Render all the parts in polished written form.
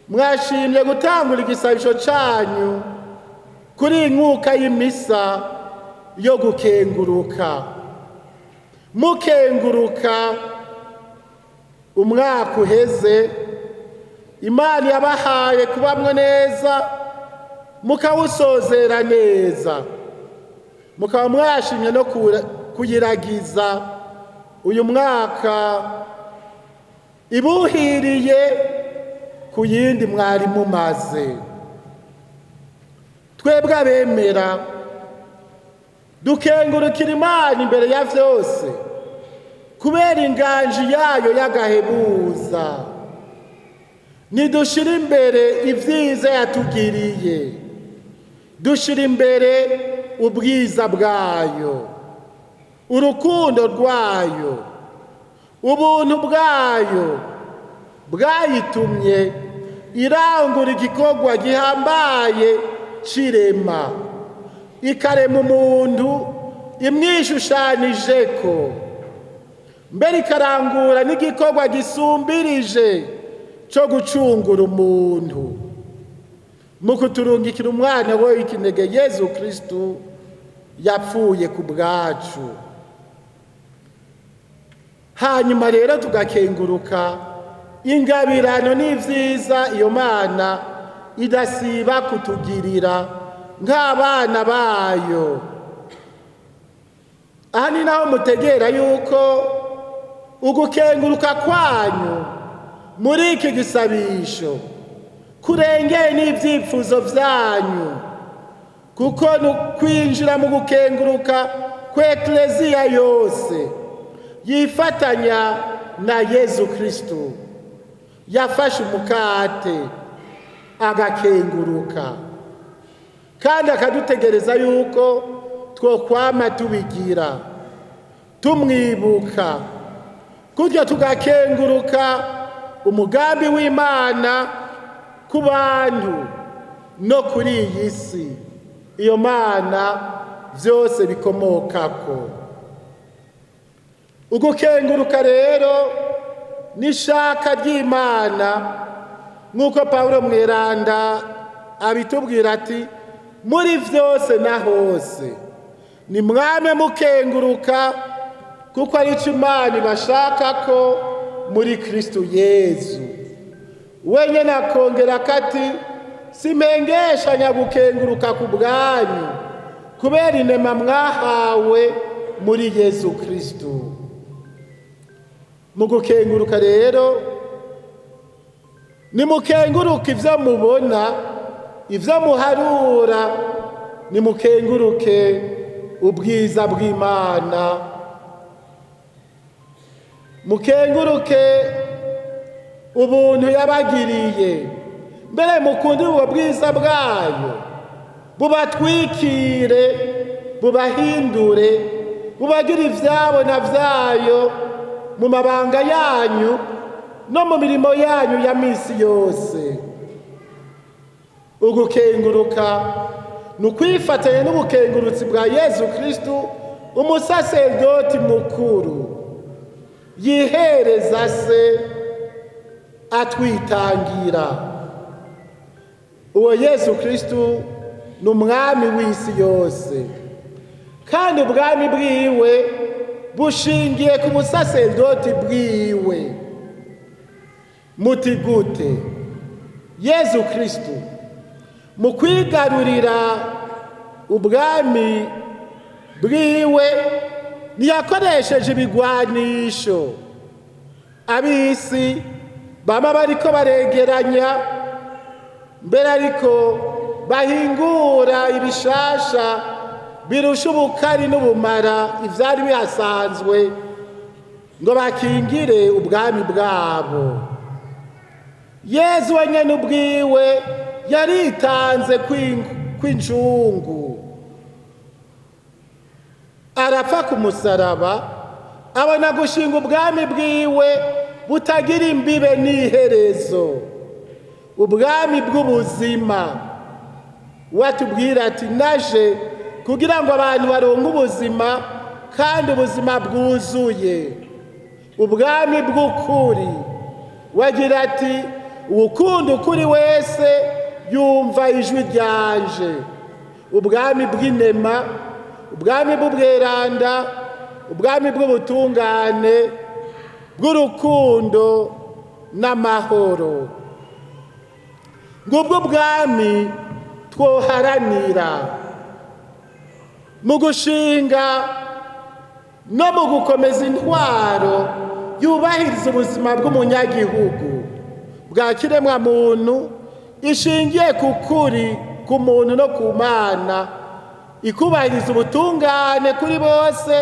mwashimye gutangura igisabisho cyanyu kuri Nkuka y'Imisa yo gukenguruka, mukenguruka umwaka uheze Imana yabahaye kubamwe neza, mukawusozera neza, mukaba mwashimye no kuyiragiza uyu mwaka ibuhiriye ku yindi mwari mumaze. Twebwe abemera dukengurukira Imana imbere ya vyose kubera inganji yayo y'agahebuza. Nidushira imbere ivyiza yatugiriye, dushira imbere ubwiza bwayo, urukundo rwayo, ubuntu bwayo bwayitumye irangura igikorwa gihambaye cirema, ikarema umuntu imwishushanijeko, mbere ikarangura n'igikorwa gisumbirije cyo gucungura umuntu mu kuturungikira umwana we w'ikinege Yezu Kristu yapfuye ku bwacu. Hanyuma rero tugakenguruka ingabirano n'ivyiza iyo Mana idasiba kutugirira nk'abana bayo. Aha ni naho mutegera yuko ugukenguruka kwanyu muri iki gisabisho kurengeye n'ivyifuzo vyanyu, kuko kwinjira mu gukenguruka kw'Ekleziya yose yifatanya na Yezu Kristu yafashe umukate agakenguruka, kandi akadutegereza yuko twokwama tubigira tumwibuka, kutyo tugakenguruka umugambi w'Imana ku bantu no kuri iyi si iyo Mana vyose bikomokako. Ugukenguruka rero n'ishaka ry'Imana, nk'uko Pawulo mweranda abitubwira ati muri vyose na hose ni mwame mukenguruka, kuko ari cyo Imana ibashaka ko muri Kristu Yezu. Wenyene akongera kati simpengeshanya gukenguruka ku bwanyu kubera inema mwahawe muri Yezu Kristu. Mu gukenguruka rero nimukenguruke ivyo mubona, ivyo muharura, nimukenguruke ubwiza bw'Imana, mukenguruke ubuntu yabagiriye, mbere mukunde ubwo bwiza bwayo bubatwikire, bubahindure, bubagira ivyabo na vyayo mu mabanga yanyu no mu mirimo yanyu ya misi yose. Ugukenguruka nukwifatanya n'ubukengurutsi bwa Yezu Kristu umusaserdoti mukuru yihereza se atwitangira. Uwo Yezu Kristu ni umwami w'isi yose, kandi ubwami bwiwe bushingiye ku busaserdoti bwiwe. Muti gute? Yezu Kristu mu kwigarurira ubwami bwiwe ntiyakoresheje ibigwanisho ab'isi bama bariko baregeranya, mbere ariko bahingura ibishasha birusha ubukari n'ubumara ivyari bihasanzwe ngo bakingire ubwami bwabo. Yezu wenyene ubwiwe yaritanze kw'injungu, arapfa ku musaraba, abona gushinga ubwami bwiwe butagira imbibe n'iherezo, ubwami bw'ubuzima. Watubwira ati naje kugira ngo abantu baronke ubuzima, kandi ubuzima bwuzuye, ubwami bw'ukuri. Wagira ati uwukunda ukuri wese yumva ijwi ryanje. Ubwami bw'inema, ubwami bw'ubweranda, ubwami bw'ubutungane, bw'urukundo n'amahoro. Ngubwo bwami twoharanira mu gushinga no mu gukomeza intwaro yubahiriza ubuzima bw'umunyagihugu bwa kiremwa muntu, ishingiye ku kuri, ku muntu no ku Mana, ikubahiriza ubutungane kuri bose,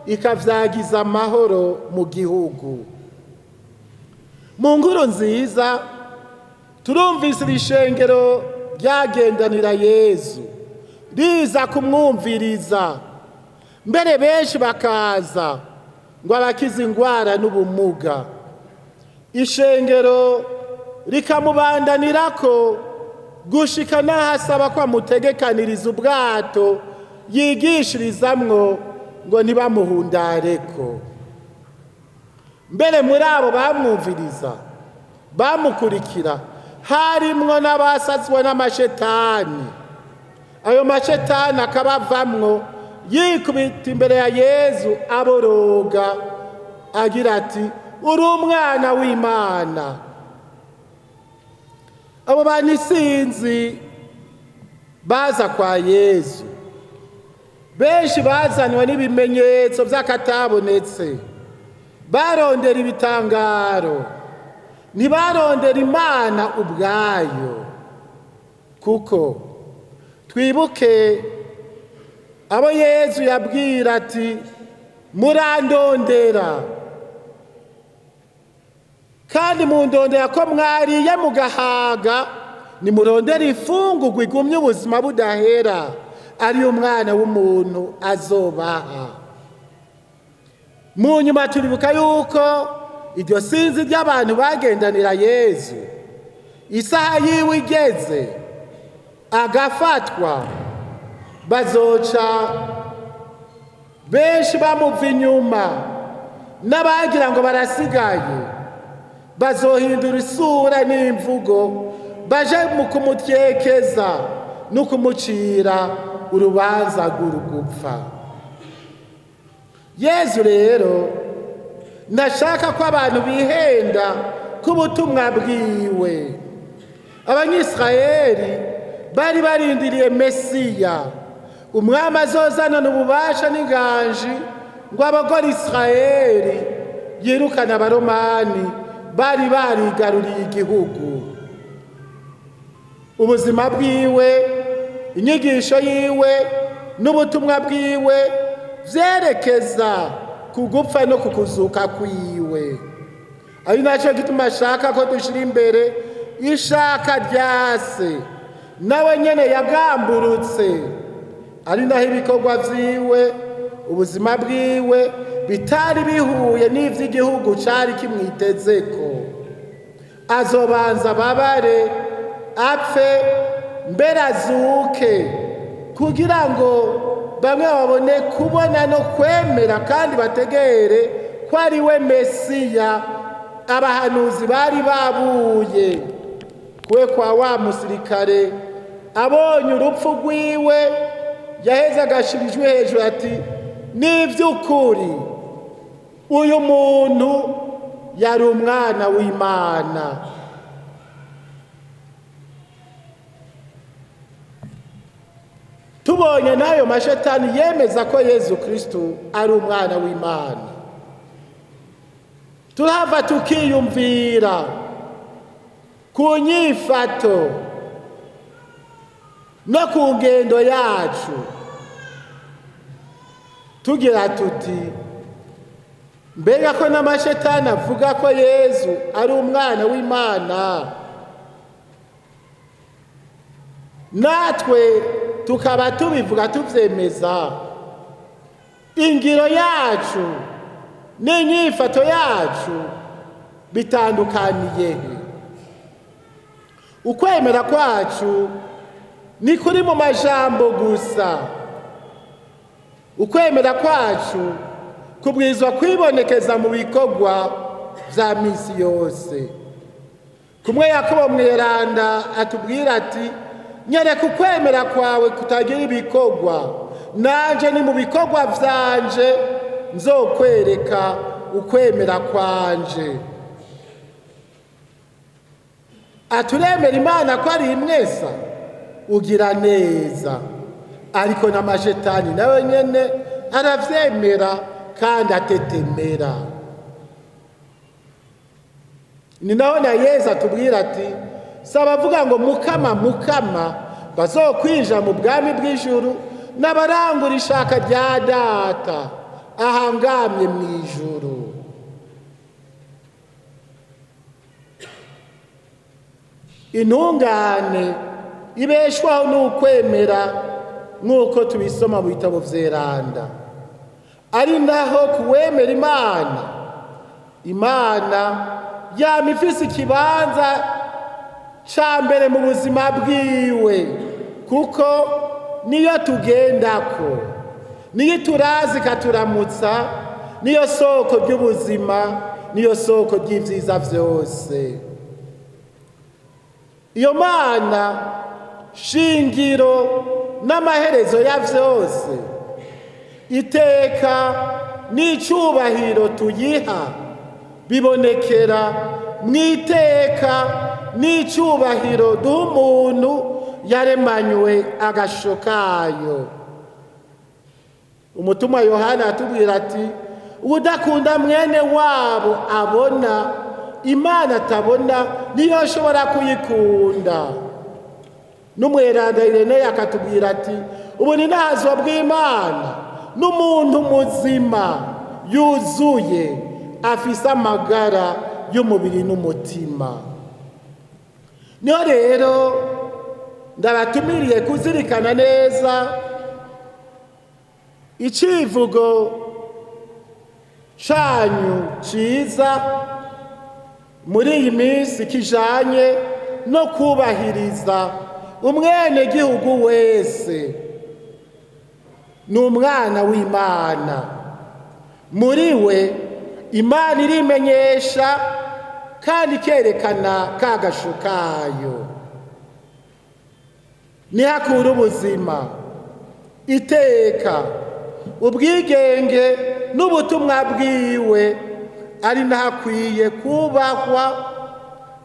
ikavyagiza amahoro mu gihugu. Mu nkuru nziza turumvise ishengero ryagendanira Yezu riza kumwumviriza, mbere benshi bakaza ngo abakize ingwara n'ubumuga. Ishengero rikamubandanirako gushika n'ahasaba ko amutegekaniriza ubwato yigishirizamwo ngo ntibamuhundareko. Mbere muri abo bamwumviriza bamukurikira harimwo n'abasazwe n'amashetani. Ayo mashetani akabavamwo yikubita imbere ya Yezu aboroga agira ati, uri umwana w'Imana. Abo bantu isinzi baza kwa Yezu, benshi bazanwa n'ibimenyetso vy'akatabonetse, barondera ibitangaro, ntibarondera Imana ubwayo. Kuko twibuke abo Yezu yabwira ati, murandondera kandi mundondera ko mwariye mugahaga, nimurondera ifungurwa igumye ubuzima budahera, ari umwana w'umuntu azobaha. Mu nyuma turibuka yuko iryo sinzi ry'abantu bagendanira Yezu, isaha yiwe igeze agafatwa, bazoca benshi bamuva inyuma, n'abagira ngo barasigaye bazohindura isura n'imvugo, baje mu kumutyekeza no kumucira urubanza rw'urugupfa. Yezu rero ntashaka ko abantu bihenda ku butumwa bwiwe. Abanyisirayeli bari barindiriye Mesiya, umwami azozanana ububasha n'inganji ngo abagore Isirayeli yirukana abaromani bari barigaruriye igihugu. Ubuzima bwiwe, inyigisho yiwe n'ubutumwa bwiwe vyerekeza ku gupfa no kukuzuka kwiwe. Ari naco gituma ashaka ko dushira imbere ishaka ryase, nawe nyene yagamburutse, ari naho ibikorwa vyiwe, ubuzima bwiwe bitari bihuye n'ivy'igihugu cari kimwitezeko. Azobanza babare, apfe, mbere azuke, kugira ngo bamwe babone kubona no kwemera kandi bategere ko ari we Mesiya abahanuzi bari babuye. Kwe kwa wa musirikare abonye urupfu rwiwe, yaheze agashira ijwi hejuru ati, n'ivy'ukuri uyu muntu yari umwana w'Imana. Tubonye n'ayo mashetani yemeza ko Yezu Kristu ari umwana w'Imana, turahava tukiyumvira ku nyifato no ku ngendo yacu, tugira tuti, mbega ko n'amashetani avuga ko Yezu ari umwana w'Imana, natwe tukaba tubivuga tuvyemeza, ingiro yacu n'inyifato yacu bitandukaniye. Ukwemera kwacu ni kuri mu majambo gusa, ukwemera kwacu kubwirizwa kwibonekeza mu bikorwa vya misi yose. kumwe Yakobo mweranda atubwira ati nyereka ukwemera kwawe kutagira ibikorwa, nanje ni mu bikorwa vyanje nzokwereka ukwemera kwanje. Aturemera Imana ko ari imwesa ugira neza, ariko n'amajetani nawe nyene aravyemera kandi atetemera. Ni naho na Yesu atubwira ati sabavuga ngo mukama mukama bazokwinjira mu bwami bw'ijuru n'abarangura ishaka rya data ahangamye mu ijuru. Intungane ibeshwaho n'ukwemera nk'uko tubisoma mu bitabo vyeranda, ari naho kuwemera Imana yama ifise ikibanza ca mbere mu buzima bwiwe, kuko niyo tugendako, niyo turazi ikaturamutsa, niyo soko ry'ubuzima, niyo soko ry'ivyiza vyose. Iyo Mana shingiro n'amaherezo ya vyose, iteka n'icubahiro tuyiha bibonekera mw'iteka n'icubahiro duha umuntu yaremanywe agasho kayo. Umutumwa Yohana atubwira ati udakunda mwene wabo abona, Imana atabona ntiyoshobora kuyikunda. N'umweranda Irene akatubwira ati ubu ni nahazwa bw'Imana n'umuntu muzima yuzuye afise amagara y'umubiri n'umutima. Niho rero ndabatumiriye kuzirikana neza icivugo canyu ciza muri iyi minsi kijanye no kubahiriza umwene gihugu wese ni umwana w'Imana. Muri we Imana irimenyesha kandi ikerekana kagasho kayo. Nihakura ubuzima, iteka, ubwigenge n'ubutumwa bwiwe, ari nahakwiye kubahwa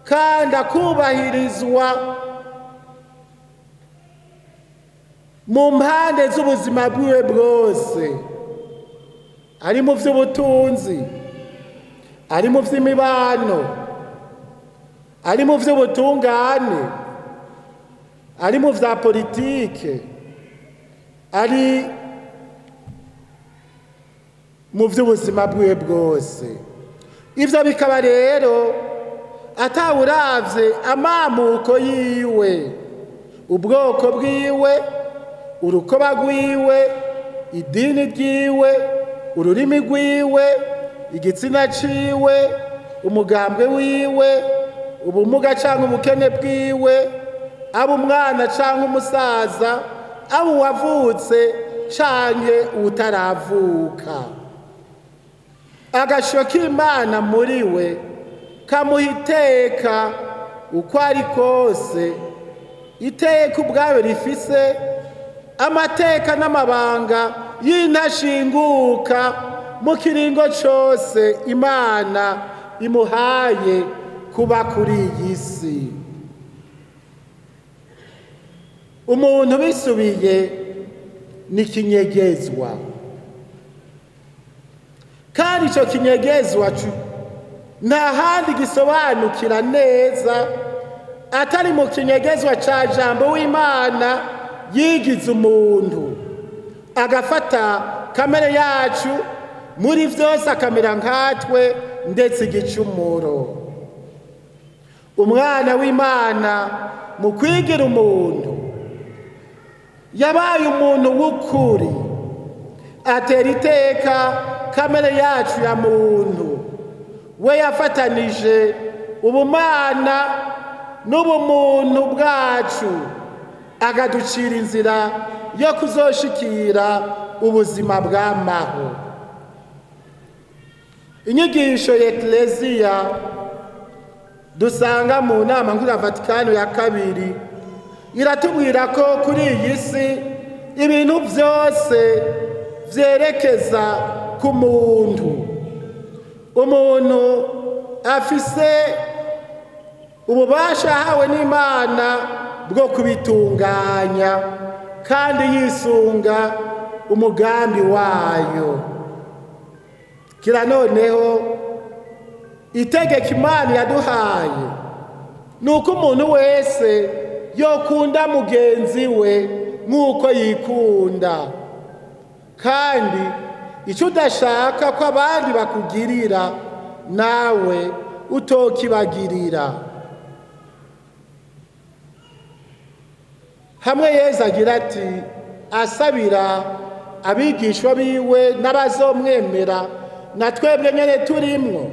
kandi akubahirizwa mu mpande z'ubuzima bwiwe bwose, ari mu vy'ubutunzi, ari mu vy'imibano, ari mu vy'ubutungane, ari mu vya politike, ari mu vy'ubuzima bwiwe bwose. Ivyo bikaba rero atawuravye amamuko yiwe, ubwoko bwiwe, urukoba rwiwe, idini ryiwe, ururimi rwiwe, igitsina ciwe, umugambwe wiwe, ubumuga canke ubukene bwiwe, aba umwana canke umusaza, aba uwavutse canke utaravuka. Agasho k'Imana muri we kamuha iteka uko ari kose, iteka ubwayo rifise amateka n'amabanga y'intashinguka mu kiringo cose Imana imuhaye kuba kuri iyi si. Umuntu bisubiye ni kinyegezwa, kandi ico kinyegezwa nta handi gisobanukira neza atari mu kinyegezwa ca jambo w'Imana yigize umuntu, agafata kamere yacu, muri vyose akamera nkatwe, ndetse igicumuro. Umwana w'Imana mu kwigira umuntu yabaye umuntu w'ukuri, atera iteka kamere yacu ya muntu. We yafatanije ubumana n'ubumuntu bwacu, agaducira inzira yo kuzoshikira ubuzima bw'amaho. Inyigisho ya Ekleziya dusanga mu nama nkuru ya Vatikano ya kabiri iratubwira ko kuri iyi si ibintu byose vyerekeza ku muntu. Umuntu afise ububasha ahawe n'Imana bwo kubitunganya kandi yisunga umugambi wayo. Kira noneho itegeko Imana yaduhaye nuko umuntu wese yokunda mugenzi we nk'uko yikunda, kandi icyo udashaka ko abandi bakugirira nawe utokibagirira. Hamwe Yesu agira ati asabira abigishwa biwe n'abazomwemera na twebwe nyene turimwo,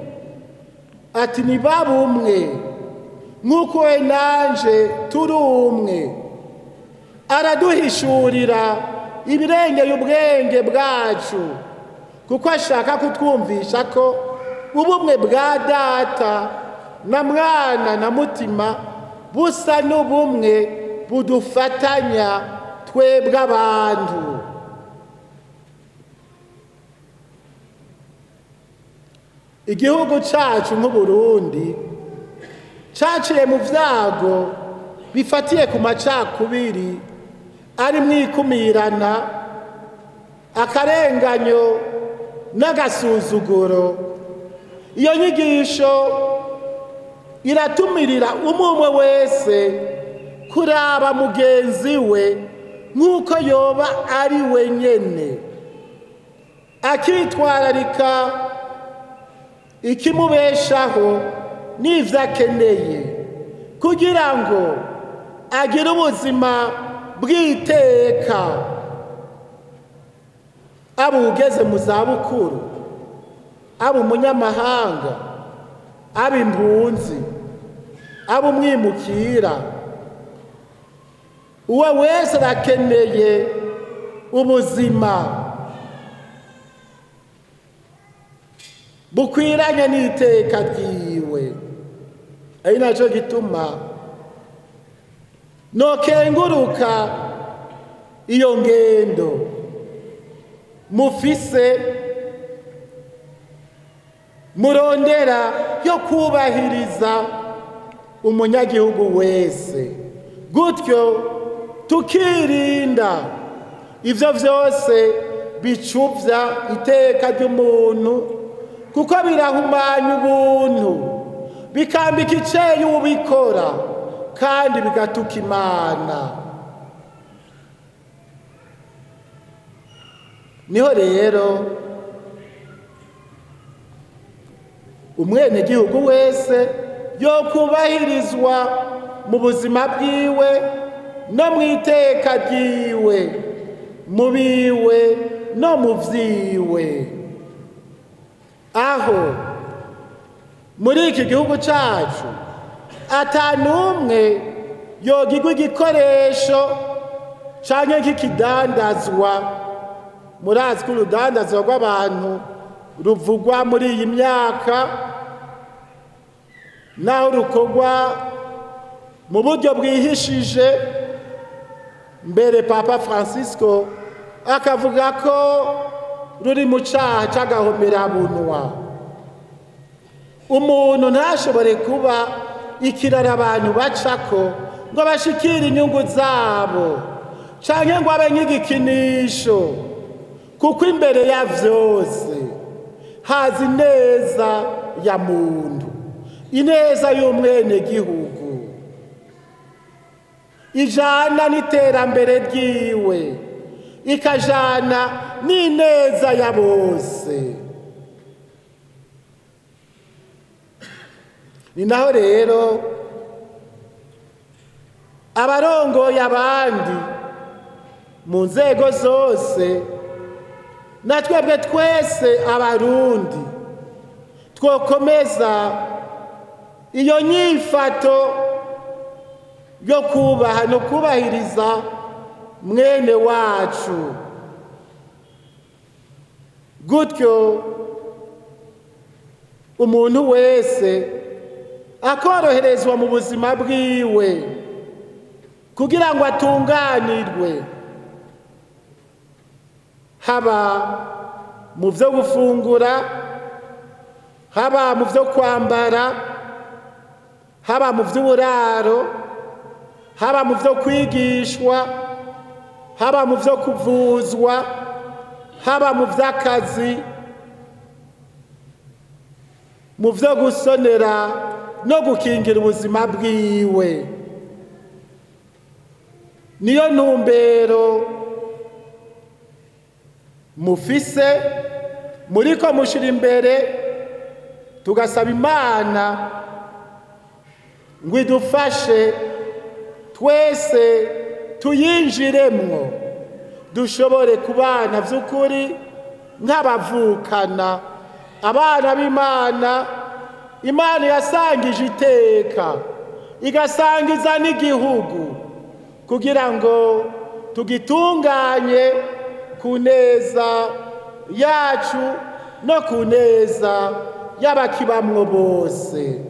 ati nibabe umwe nk'uko we nanje turi umwe. Araduhishurira ibirengeye ubwenge bwacu, kuko ashaka kutwumvisha ko ubumwe bwa Data na Mwana na Mutima busa n'ubumwe budufatanya twebwe abantu. Igihugu cacu nk'Uburundi caciye mu vyago bifatiye ku macakubiri ari mwikumirana, akarenganyo n'agasuzuguro. Iyo nyigisho iratumirira umwe wese kuraba mugenzi we nk'uko yoba ari we nyene, akitwararika ikimubeshaho n'ivyo akeneye kugira ngo agire ubuzima bw'iteka. Aba ugeze mu zabukuru, aba umunyamahanga, aba impunzi, aba umwimukira, uwo wese arakeneye ubuzima bukwiranye n'iteka ryiwe. Ari naco gituma nokenguruka iyo ngendo mufise murondera yo kubahiriza umunyagihugu wese, gutyo tukirinda ivyo vyose bicuvya iteka ry'umuntu, kuko birahumanya ubuntu, bikambika iceyi ubikora, kandi bigatuka Imana. Niho rero umwenegihugu wese yokubahirizwa mu buzima bwiwe no mu iteka ryiwe, mu biwe no mu vyiwe. Aho muri iki gihugu cacu atanumwe yogirwa igikoresho canke nk'ikidandazwa. Murazi ko urudandazwa rw'abantu ruvugwa muri iyi myaka, naho rukorwa mu buryo bwihishije. Mbere Papa Francisco akavuga ko ruri mu caha c'agahomerabunwa. Umuntu ntashobore kuba ikirara abantu bacako ngo bashikire inyungu zabo, canke ngo abe nk'igikinisho, kuko imbere ya vyose hazi ineza ya muntu, ineza y'umwenegihugu ijana n'iterambere ryiwe, ikajana n'ineza ya bose. Ni naho rero abarongoye abandi mu nzego zose, na twebwe twese abarundi twokomeza iyo nyifato yo kubaha no kubahiriza mwene wacu, gutyo umuntu wese akoroherezwa mu buzima bwiwe kugira ngo atunganirwe, haba mu byo gufungura, haba mu byo kwambara, haba mu by'uburaro, haba mu byo kwigishwa, haba mu byo kuvuzwa, haba mu by'akazi, mu byo gusonera no gukingira ubuzima bwiwe. Niyo ntumbero mufise muriko mushira imbere, tugasaba Imana ngo idufashe twese tuyinjiremwo, dushobore kubana vy'ukuri nk'abavukana, abana b'Imana. Imana yasangije iteka igasangiza n'igihugu kugira ngo tugitunganye ku neza yacu no ku neza y'abakibamwo bose.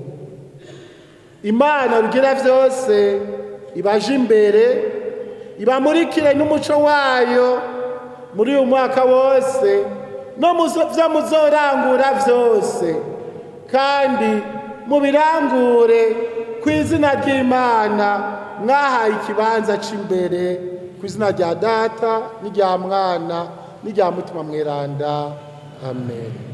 Imana rugira vyose ibaje imbere, ibamurikire n'umuco wayo muri uyu mwaka wose no muvyo muzorangura vyose, kandi mubirangure kw'izina ry'Imana mwahaye ikibanza c'imbere, kw'izina rya Data n'irya Mwana n'irya Mutima Mweranda. Amen.